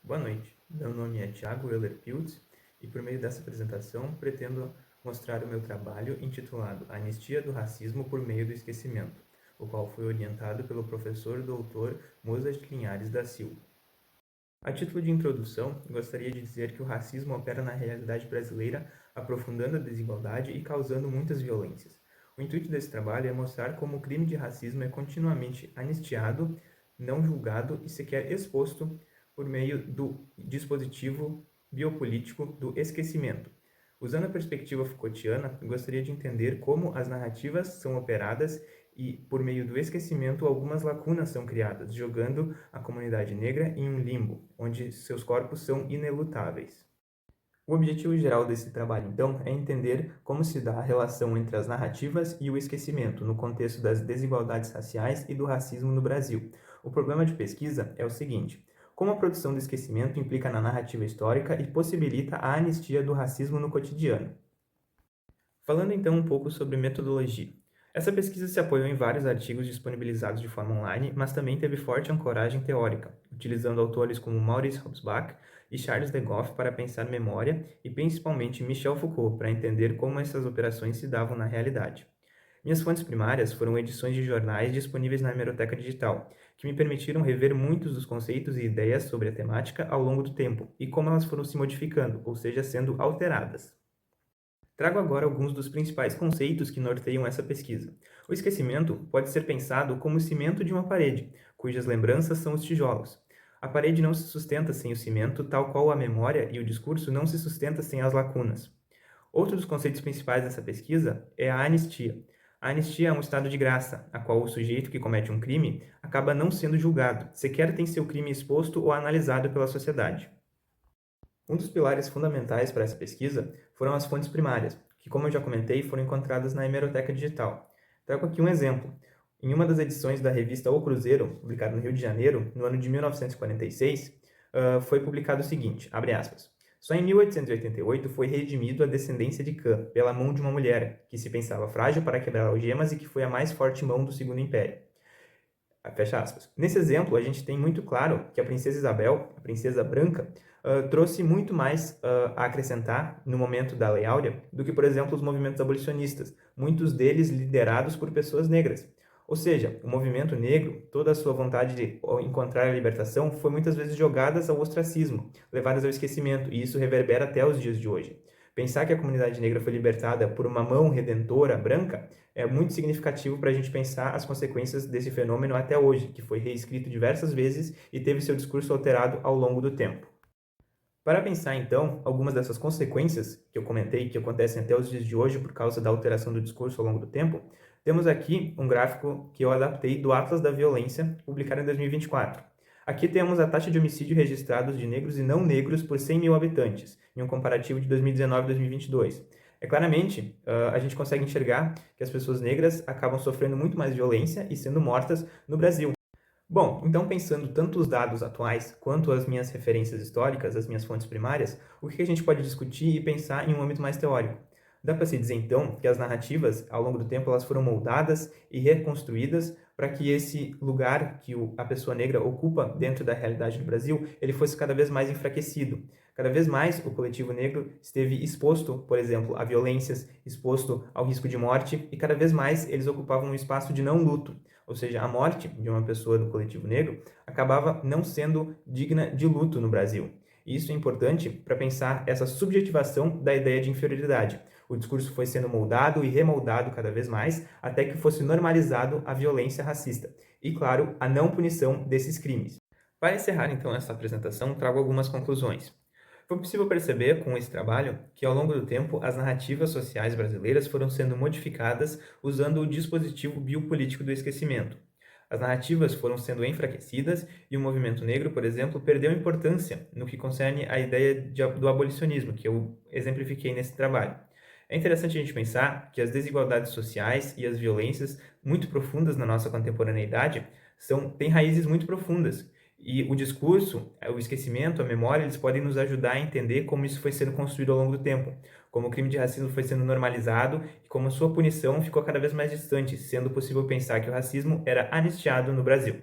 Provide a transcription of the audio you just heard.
Boa noite, meu nome é Thiago Euler Piltz e por meio dessa apresentação pretendo mostrar o meu trabalho intitulado Anistia do Racismo por Meio do Esquecimento, o qual foi orientado pelo professor doutor Mozart Linhares da Silva. A título de introdução, gostaria de dizer que o racismo opera na realidade brasileira, aprofundando a desigualdade e causando muitas violências. O intuito desse trabalho é mostrar como o crime de racismo é continuamente anistiado, não julgado e sequer exposto por meio do dispositivo biopolítico do esquecimento. Usando a perspectiva Foucaultiana, gostaria de entender como as narrativas são operadas e, por meio do esquecimento, algumas lacunas são criadas, jogando a comunidade negra em um limbo, onde seus corpos são inelutáveis. O objetivo geral desse trabalho, então, é entender como se dá a relação entre as narrativas e o esquecimento no contexto das desigualdades raciais e do racismo no Brasil. O problema de pesquisa é o seguinte: como a produção do esquecimento implica na narrativa histórica e possibilita a anistia do racismo no cotidiano. Falando então um pouco sobre metodologia. Essa pesquisa se apoiou em vários artigos disponibilizados de forma online, mas também teve forte ancoragem teórica, utilizando autores como Maurice Hobsbawm e Charles de Goff para pensar memória e principalmente Michel Foucault para entender como essas operações se davam na realidade. Minhas fontes primárias foram edições de jornais disponíveis na hemeroteca digital, que me permitiram rever muitos dos conceitos e ideias sobre a temática ao longo do tempo e como elas foram se modificando, ou seja, sendo alteradas. Trago agora alguns dos principais conceitos que norteiam essa pesquisa. O esquecimento pode ser pensado como o cimento de uma parede, cujas lembranças são os tijolos. A parede não se sustenta sem o cimento, tal qual a memória e o discurso não se sustenta sem as lacunas. Outro dos conceitos principais dessa pesquisa é a anistia. A anistia é um estado de graça, a qual o sujeito que comete um crime acaba não sendo julgado, sequer tem seu crime exposto ou analisado pela sociedade. Um dos pilares fundamentais para essa pesquisa foram as fontes primárias, que, como eu já comentei, foram encontradas na hemeroteca digital. Trago aqui um exemplo. Em uma das edições da revista O Cruzeiro, publicada no Rio de Janeiro, no ano de 1946, foi publicado o seguinte, abre aspas, só em 1888 foi redimido a descendência de Cã pela mão de uma mulher, que se pensava frágil para quebrar algemas e que foi a mais forte mão do Segundo Império. Fecha aspas. Nesse exemplo, a gente tem muito claro que a princesa Isabel, a princesa branca, trouxe muito mais a acrescentar no momento da Lei Áurea do que, por exemplo, os movimentos abolicionistas, muitos deles liderados por pessoas negras. Ou seja, o movimento negro, toda a sua vontade de encontrar a libertação foi muitas vezes jogadas ao ostracismo, levadas ao esquecimento, e isso reverbera até os dias de hoje. Pensar que a comunidade negra foi libertada por uma mão redentora branca é muito significativo para a gente pensar as consequências desse fenômeno até hoje, que foi reescrito diversas vezes e teve seu discurso alterado ao longo do tempo. Para pensar, então, algumas dessas consequências que eu comentei, que acontecem até os dias de hoje por causa da alteração do discurso ao longo do tempo, temos aqui um gráfico que eu adaptei do Atlas da Violência, publicado em 2024. Aqui temos a taxa de homicídio registrados de negros e não negros por 100 mil habitantes, em um comparativo de 2019 e 2022. Claramente, a gente consegue enxergar que as pessoas negras acabam sofrendo muito mais violência e sendo mortas no Brasil. Bom, então pensando tanto os dados atuais quanto as minhas referências históricas, as minhas fontes primárias, o que a gente pode discutir e pensar em um âmbito mais teórico? Dá para se dizer então que as narrativas, ao longo do tempo, elas foram moldadas e reconstruídas para que esse lugar que a pessoa negra ocupa dentro da realidade do Brasil, ele fosse cada vez mais enfraquecido. Cada vez mais o coletivo negro esteve exposto, por exemplo, a violências, exposto ao risco de morte, e cada vez mais eles ocupavam um espaço de não luto. Ou seja, a morte de uma pessoa do coletivo negro acabava não sendo digna de luto no Brasil. E isso é importante para pensar essa subjetivação da ideia de inferioridade. O discurso foi sendo moldado e remoldado cada vez mais até que fosse normalizado a violência racista e, claro, a não punição desses crimes. Para encerrar então essa apresentação, trago algumas conclusões. Foi possível perceber com esse trabalho que, ao longo do tempo, as narrativas sociais brasileiras foram sendo modificadas usando o dispositivo biopolítico do esquecimento. As narrativas foram sendo enfraquecidas e o movimento negro, por exemplo, perdeu importância no que concerne à ideia do abolicionismo, que eu exemplifiquei nesse trabalho. É interessante a gente pensar que as desigualdades sociais e as violências muito profundas na nossa contemporaneidade têm raízes muito profundas. E o discurso, o esquecimento, a memória, eles podem nos ajudar a entender como isso foi sendo construído ao longo do tempo, como o crime de racismo foi sendo normalizado e como a sua punição ficou cada vez mais distante, sendo possível pensar que o racismo era anistiado no Brasil.